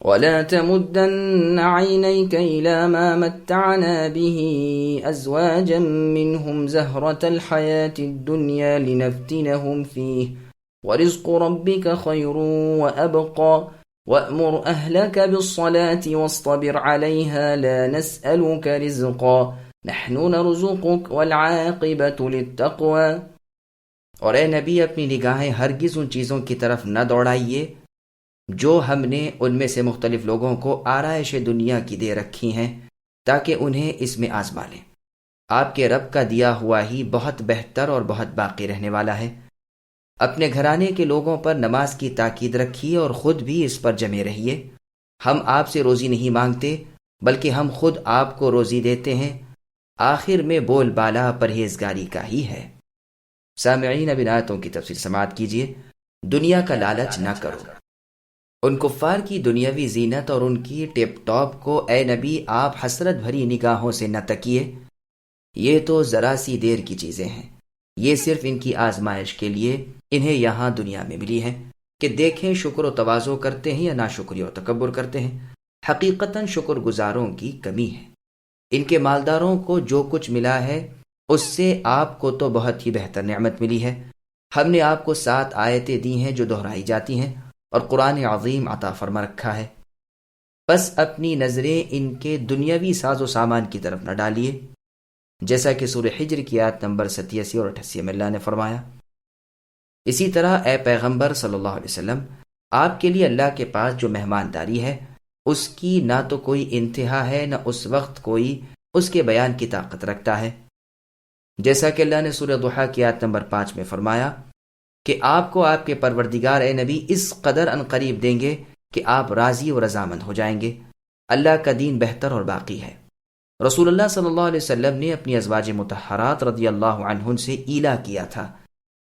ولا تمدن عينيك إلى ما متعنا به أزواجا منهم زهرة الحياة الدنيا لنفتنهم فيه ورزق ربك خير وأبقى وأمر أهلك بالصلاة واصطبر عليها لا نسألك رزقا نحن نرزقك والعاقبة للتقوى۔ اور اے نبی اپنی نگاہیں ہرگز ان چیزوں کی طرف نہ دوڑائیے جو ہم نے ان میں سے مختلف لوگوں کو آرائش دنیا کی دے رکھی ہیں تاکہ انہیں اس میں آزما لیں۔ آپ کے رب کا دیا ہوا ہی بہت بہتر اور بہت باقی رہنے والا ہے۔ اپنے گھرانے کے لوگوں پر نماز کی تاکید رکھیے اور خود بھی اس پر جمے رہیے۔ ہم آپ سے روزی نہیں مانگتے بلکہ ہم خود آپ کو روزی دیتے ہیں، آخر میں بول بالا پرہیزگاری کا ہی ہے۔ سامعین، اب ان آیتوں کی تفصیل سماعت کیجیے۔ دنیا کا لالچ نہ کرو۔ ان کفار کی دنیاوی زینت اور ان کی ٹیپ ٹاپ کو اے نبی آپ حسرت بھری نگاہوں سے نہ تکیے۔ یہ تو ذرا سی دیر کی چیزیں ہیں، یہ صرف ان کی آزمائش کے لیے انہیں یہاں دنیا میں ملی ہے کہ دیکھیں شکر و تواضع کرتے ہیں یا ناشکری اور تکبر کرتے ہیں۔ حقیقتاً شکر گزاروں کی کمی ہے۔ ان کے مالداروں کو جو کچھ ملا ہے اس سے آپ کو تو بہت ہی بہتر نعمت ملی ہے۔ ہم نے آپ کو 7 آیتیں دی ہیں جو دہرائی جاتی ہیں اور قرآن عظیم عطا فرما رکھا ہے، بس اپنی نظریں ان کے دنیاوی ساز و سامان کی طرف نہ ڈالیے، جیسا کہ سورہ حجر کی آیت نمبر 87 اور 88 میں اللہ نے فرمایا۔ اسی طرح اے پیغمبر صلی اللہ علیہ وسلم، آپ کے لیے اللہ کے پاس جو مہمانداری ہے اس کی نہ تو کوئی انتہا ہے نہ اس وقت کوئی اس کے بیان کی طاقت رکھتا ہے، جیسا کہ اللہ نے سورہ ضحیٰ کی آیت نمبر 5 میں فرمایا کہ آپ کو آپ کے پروردگار اے نبی اس قدر عنقریب دیں گے کہ آپ راضی و رضامند ہو جائیں گے۔ اللہ کا دین بہتر اور باقی ہے۔ رسول اللہ صلی اللہ علیہ وسلم نے اپنی ازواج مطہرات رضی اللہ عنہن سے ایلا کیا تھا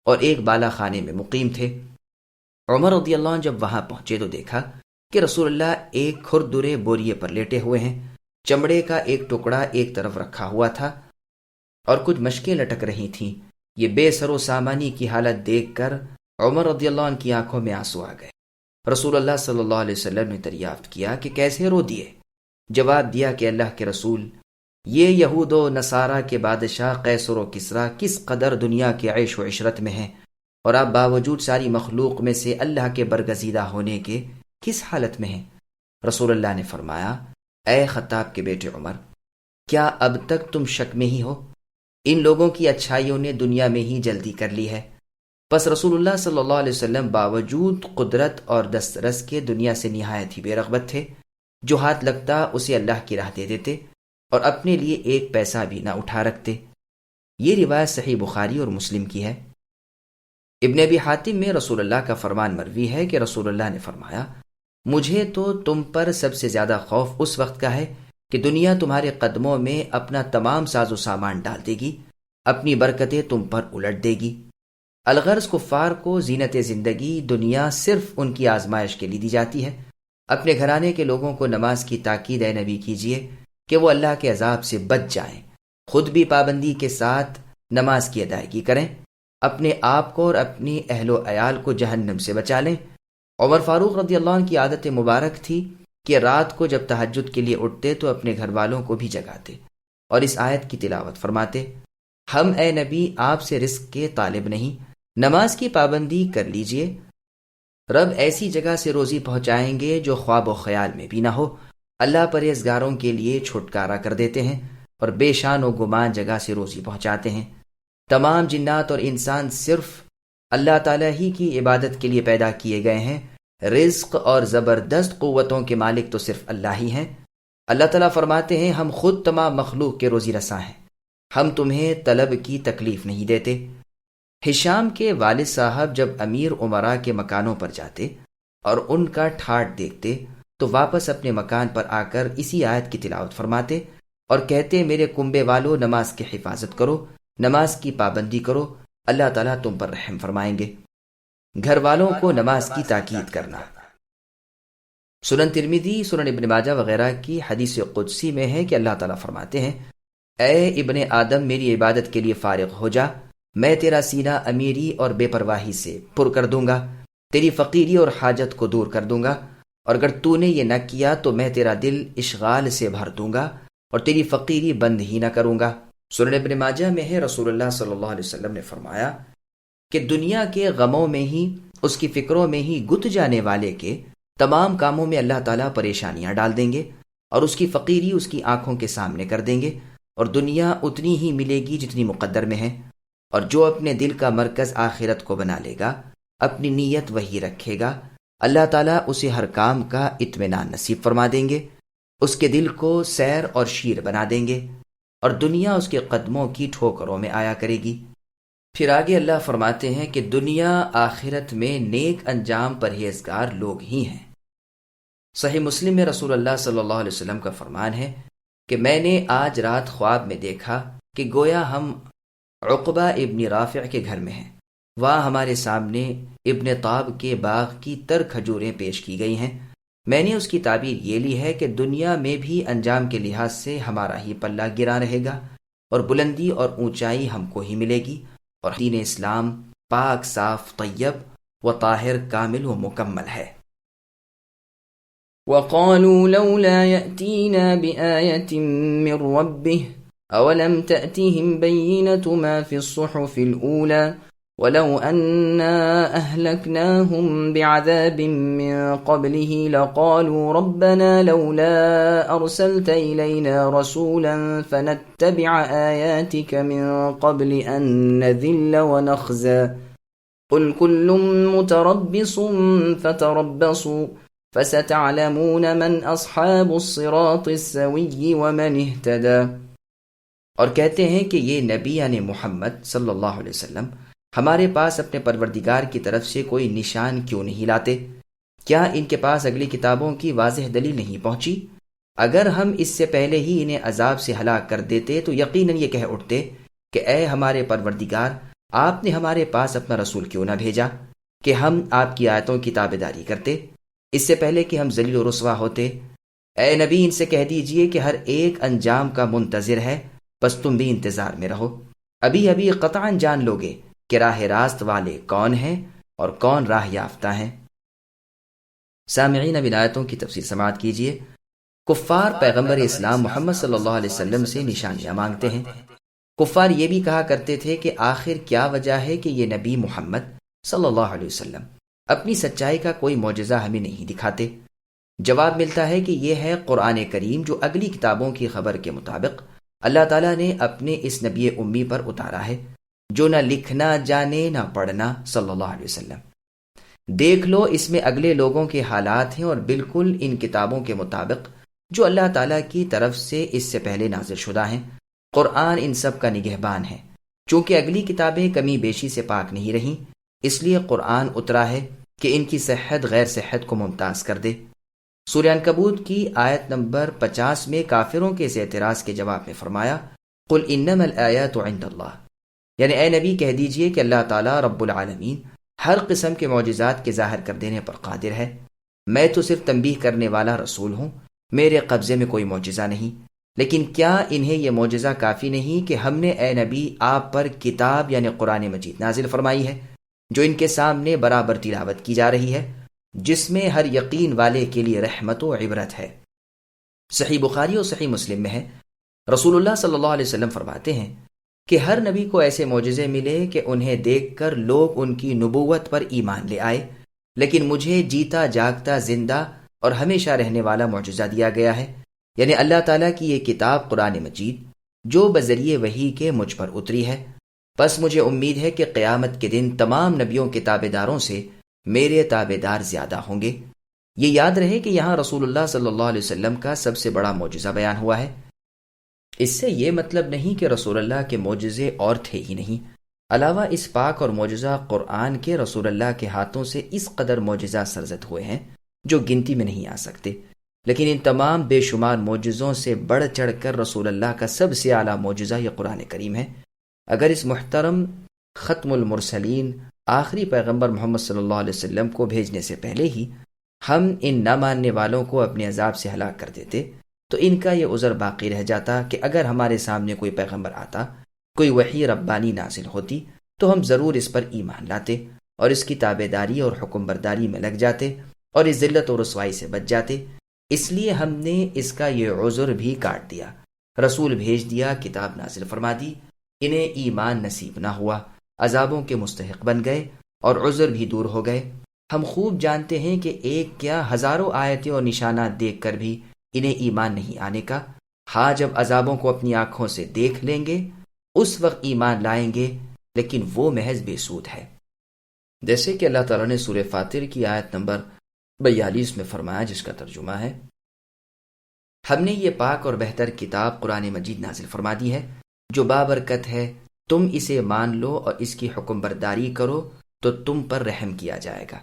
اور ایک بالا خانے میں مقیم تھے۔ عمر رضی اللہ عنہ جب وہاں پہنچے تو دیکھا کہ رسول اللہ ایک کھردرے بوریے پر لیٹے ہوئے ہیں، چمڑے کا ایک ٹکڑا ایک طرف رکھا ہوا تھا اور کچھ مشکیں لٹک رہی تھیں۔ یہ بے سر و سامانی کی حالت دیکھ کر عمر رضی اللہ عنہ کی آنکھوں میں آنسو آ گئے۔ رسول اللہ صلی اللہ علیہ وسلم نے دریافت کیا کہ کیسے رو دیے؟ جواب دیا کہ اللہ کے رسول، یہ یہود و نصارہ کے بادشاہ قیصر و کسریٰ کس قدر دنیا کے عیش و عشرت میں ہیں اور آپ باوجود ساری مخلوق میں سے اللہ کے برگزیدہ ہونے کے کس حالت میں ہیں؟ رسول اللہ نے فرمایا، اے خطاب کے بیٹے عمر، کیا اب تک تم شک میں ہی ہو؟ ان لوگوں کی اچھائیوں نے دنیا میں ہی جلدی کر لی ہے۔ بس رسول اللہ صلی اللہ علیہ وسلم باوجود قدرت اور دسترس کے دنیا سے نہایت ہی بے رغبت تھے۔ جو ہاتھ لگتا اسے اللہ کی راہ دے دیتے اور اپنے لیے ایک پیسہ بھی نہ اٹھا رکھتے۔ یہ روایت صحیح بخاری اور مسلم کی ہے۔ ابن ابی حاتم میں رسول اللہ کا فرمان مروی ہے کہ رسول اللہ نے فرمایا، مجھے تو تم پر سب سے زیادہ خوف اس وقت کا ہے کہ دنیا تمہارے قدموں میں اپنا تمام ساز و سامان ڈال دے گی، اپنی برکتیں تم پر الٹ دے گی۔ الغرض کفار کو زینت زندگی دنیا صرف ان کی آزمائش کے لیے دی جاتی ہے۔ اپنے گھرانے کے لوگوں کو نماز کی تاکید اے نبی کیجیے کہ وہ اللہ کے عذاب سے بچ جائیں، خود بھی پابندی کے ساتھ نماز کی ادائیگی کریں، اپنے آپ کو اور اپنی اہل و عیال کو جہنم سے بچا لیں۔ عمر فاروق رضی اللہ عنہ کی عادت مبارک تھی کہ رات کو جب تہجد کے لیے اٹھتے تو اپنے گھر والوں کو بھی جگاتے اور اس آیت کی تلاوت فرماتے، ہم اے نبی آپ سے رزق کے طالب نہیں، نماز کی پابندی کر لیجئے، رب ایسی جگہ سے روزی پہنچائیں گے جو خواب و خیال میں بھی نہ ہو۔ اللہ پرہیزگاروں کے لیے چھٹکارا کر دیتے ہیں اور بے شان و گمان جگہ سے روزی پہنچاتے ہیں۔ تمام جنات اور انسان صرف اللہ تعالیٰ ہی کی عبادت کے لیے پیدا کیے گئے ہیں۔ رزق اور زبردست قوتوں کے مالک تو صرف اللہ ہی ہیں۔ اللہ تعالیٰ فرماتے ہیں، ہم خود تمام مخلوق کے روزی رساں ہیں، ہم تمہیں طلب کی تکلیف نہیں دیتے۔ ہشام کے والد صاحب جب امیر امراء کے مکانوں پر جاتے اور ان کا ٹھاٹ دیکھتے تو واپس اپنے مکان پر آ کر اسی آیت کی تلاوت فرماتے اور کہتے، میرے کنبے والو نماز کی حفاظت کرو، نماز کی پابندی کرو، اللہ تعالیٰ تم پر رحم فرمائیں گے۔ گھر والوں کو نماز کی تاکید کرنا۔ سنن ترمذی، سنن ابن ماجہ وغیرہ کی حدیث قدسی میں ہے کہ اللہ تعالیٰ فرماتے ہیں، اے ابن آدم میری عبادت کے لیے فارغ ہو جا، میں تیرا سینہ امیری اور بے پرواہی سے پر کر دوں گا، تیری فقیری اور حاجت کو دور کر دوں گا اور اگر تو نے یہ نہ کیا تو میں تیرا دل اشغال سے بھر دوں گا اور تیری فقیری بند ہی نہ کروں گا۔ سنن ابن ماجہ میں ہے، رسول اللہ صلی اللہ علیہ وسلم نے فرمایا کہ دنیا کے غموں میں ہی، اس کی فکروں میں ہی گت جانے والے کے تمام کاموں میں اللہ تعالیٰ پریشانیاں ڈال دیں گے اور اس کی فقیری اس کی آنکھوں کے سامنے کر دیں گے، اور دنیا اتنی ہی ملے گی جتنی مقدر میں ہے۔ اور جو اپنے دل کا مرکز آخرت کو بنا لے گا، اپنی نیت وہی رکھے گا، اللہ تعالیٰ اسے ہر کام کا اطمینان نصیب فرما دیں گے، اس کے دل کو سیر اور شیر بنا دیں گے، اور دنیا اس کے قدموں کی ٹھوکروں میں آیا کرے گی۔ پھر آگے اللہ فرماتے ہیں کہ دنیا آخرت میں نیک انجام پرہیزگار لوگ ہی ہیں۔ صحیح مسلم میں رسول اللہ صلی اللہ علیہ وسلم کا فرمان ہے کہ میں نے آج رات خواب میں دیکھا کہ گویا ہم عقبہ ابن رافع کے گھر میں ہیں، وہاں ہمارے سامنے ابن طاب کے باغ کی تر کھجوریں پیش کی گئی ہیں۔ میں نے اس کی تعبیر یہ لی ہے کہ دنیا میں بھی انجام کے لحاظ سے ہمارا ہی پلہ گرا رہے گا، اور بلندی اور اونچائی ہم کو ہی ملے گی، اور دین اسلام پاک صاف طیب و طاہر کامل و مکمل ہے۔ وقالوا لولا يأتينا بآية من ربه أولم تأتهم بينة ما في الصحف الأولى ولو أنا أهلكناهم بعذاب من قبله لقالوا ربنا لولا أرسلت إلينا رسولا فنتبع آياتك من قبل أن نذل ونخزى قل كل متربص فتربصوا فستعلمون من اصحاب الصراط السوي ومن اهتدى۔ اور کہتے ہیں کہ یہ نبی یعنی محمد صلی اللہ علیہ وسلم ہمارے پاس اپنے پروردگار کی طرف سے کوئی نشان کیوں نہیں لاتے؟ کیا ان کے پاس اگلی کتابوں کی واضح دلیل نہیں پہنچی؟ اگر ہم اس سے پہلے ہی انہیں عذاب سے ہلاک کر دیتے تو یقیناً یہ کہہ اٹھتے کہ اے ہمارے پروردگار، آپ نے ہمارے پاس اپنا رسول کیوں نہ بھیجا کہ ہم آپ کی آیتوں کی تابعداری کرتے، اس سے پہلے کہ ہم ذلیل و رسوا ہوتے۔ اے نبی، ان سے کہہ دیجئے کہ ہر ایک انجام کا منتظر ہے، بس تم بھی انتظار میں رہو، ابھی ابھی قطعاً جان لوگے کہ راہ راست والے کون ہیں اور کون راہ یافتہ ہیں۔ سامعین، اب ان آیتوں کی تفسیر سماعت کیجئے۔ کفار پیغمبر اسلام محمد صلی اللہ علیہ وسلم سے نشانیاں مانگتے ہیں۔ کفار یہ بھی کہا کرتے تھے کہ آخر کیا وجہ ہے کہ یہ نبی محمد صلی اللہ علیہ وسلم اپنی سچائی کا کوئی معجزہ ہمیں نہیں دکھاتے؟ جواب ملتا ہے کہ یہ ہے قرآن کریم، جو اگلی کتابوں کی خبر کے مطابق اللہ تعالیٰ نے اپنے اس نبی امی پر اتارا ہے، جو نہ لکھنا جانے نہ پڑھنا، صلی اللہ علیہ وسلم۔ دیکھ لو، اس میں اگلے لوگوں کے حالات ہیں اور بالکل ان کتابوں کے مطابق جو اللہ تعالیٰ کی طرف سے اس سے پہلے نازل شدہ ہیں۔ قرآن ان سب کا نگہبان ہے۔ چونکہ اگلی کتابیں کمی بیشی سے پاک نہیں رہیں، اس لیے قرآن اترا ہے کہ ان کی صحت غیر صحت کو ممتاز کر دے۔ سورہ عنکبوت کی آیت نمبر 50 میں کافروں کے اس اعتراض کے جواب میں فرمایا، قل انما الآیات عند اللہ، یعنی اے نبی کہہ دیجئے کہ اللہ تعالیٰ رب العالمین ہر قسم کے معجزات کے ظاہر کر دینے پر قادر ہے، میں تو صرف تنبیہ کرنے والا رسول ہوں، میرے قبضے میں کوئی معجزہ نہیں۔ لیکن کیا انہیں یہ معجزہ کافی نہیں کہ ہم نے اے نبی آپ پر کتاب یعنی قرآن مجید نازل فرمائی ہے، جو ان کے سامنے برابر تلاوت کی جا رہی ہے، جس میں ہر یقین والے کے لیے رحمت و عبرت ہے۔ صحیح بخاری اور صحیح مسلم میں ہے، رسول اللہ صلی اللہ علیہ وسلم فرماتے ہیں کہ ہر نبی کو ایسے معجزے ملے کہ انہیں دیکھ کر لوگ ان کی نبوت پر ایمان لے آئے، لیکن مجھے جیتا جاگتا زندہ اور ہمیشہ رہنے والا معجزہ دیا گیا ہے، یعنی اللہ تعالیٰ کی یہ کتاب قرآن مجید جو بذریعے وحی کے مجھ پر اتری ہے۔ بس مجھے امید ہے کہ قیامت کے دن تمام نبیوں کے تابع داروں سے میرے تابع دار زیادہ ہوں گے۔ یہ یاد رہے کہ یہاں رسول اللہ صلی اللہ علیہ وسلم کا سب سے بڑا معجزہ بیان ہوا ہے۔ اس سے یہ مطلب نہیں کہ رسول اللہ کے معجزے اور تھے ہی نہیں، علاوہ اس پاک اور معجزہ قرآن کے رسول اللہ کے ہاتھوں سے اس قدر معجزہ سرزد ہوئے ہیں جو گنتی میں نہیں آ سکتے۔ لیکن ان تمام بے شمار معجزوں سے بڑھ چڑھ کر رسول اللہ کا سب سے اعلیٰ معجزہ یہ قرآن کریم ہے۔ اگر اس محترم ختم المرسلین آخری پیغمبر محمد صلی اللہ علیہ وسلم کو بھیجنے سے پہلے ہی ہم ان نہ ماننے والوں کو اپنے عذاب سے ہلاک کر دیتے تو ان کا یہ عذر باقی رہ جاتا کہ اگر ہمارے سامنے کوئی پیغمبر آتا، کوئی وحی ربانی نازل ہوتی، تو ہم ضرور اس پر ایمان لاتے اور اس کی تابع داری اور حکم برداری میں لگ جاتے اور اس ذلت و رسوائی سے بچ جاتے۔ اس لیے ہم نے اس کا یہ عذر بھی کاٹ دیا، رسول بھیج دیا، کتاب نازل فرما دی، انہیں ایمان نصیب نہ ہوا، عذابوں کے مستحق بن گئے اور عذر بھی دور ہو گئے۔ ہم خوب جانتے ہیں کہ ایک کیا ہزاروں آیتیں اور نشانات دیکھ کر بھی انہیں ایمان نہیں آنے کا۔ ہاں، جب عذابوں کو اپنی آنکھوں سے دیکھ لیں گے اس وقت ایمان لائیں گے، لیکن وہ محض بے سود ہے۔ جیسے کہ اللہ تعالیٰ نے سورہ فاطر کی آیت نمبر 42 میں فرمایا، جس کا ترجمہ ہے، ہم نے یہ پاک اور بہتر کتاب قرآن مجید نازل فرما دی ہے جو بابرکت ہے، تم اسے مان لو اور اس کی حکم برداری کرو تو تم پر رحم کیا جائے گا۔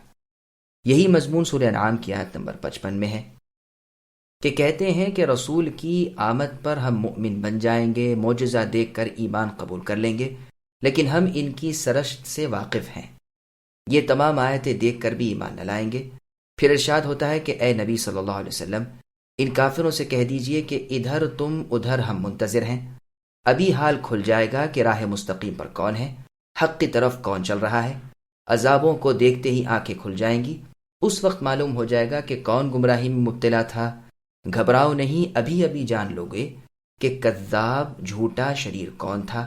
یہی مضمون سورہ انعام کی آیت نمبر 55 میں ہے کہ کہتے ہیں کہ رسول کی آمد پر ہم مؤمن بن جائیں گے، معجزہ دیکھ کر ایمان قبول کر لیں گے، لیکن ہم ان کی سرشت سے واقف ہیں، یہ تمام آیتیں دیکھ کر بھی ایمان نہ لائیں گے۔ پھر ارشاد ہوتا ہے کہ اے نبی صلی اللہ علیہ وسلم، ان کافروں سے کہہ دیجئے کہ ادھر تم ادھر ہم منتظر ہیں، ابھی حال کھل جائے گا کہ راہ مستقیم پر کون ہے، حق کی طرف کون چل رہا ہے۔ عذابوں کو دیکھتے ہی آنکھیں کھل جائیں گی، اس وقت معلوم ہو جائے گا کہ کون گمراہی میں مبتلا تھا۔ گھبراؤ نہیں، ابھی ابھی جان لوگے کہ کذاب جھوٹا شریر کون تھا۔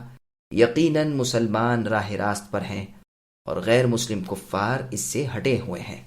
یقیناً مسلمان راہ راست پر ہیں اور غیر مسلم کفار اس سے ہٹے ہوئے ہیں۔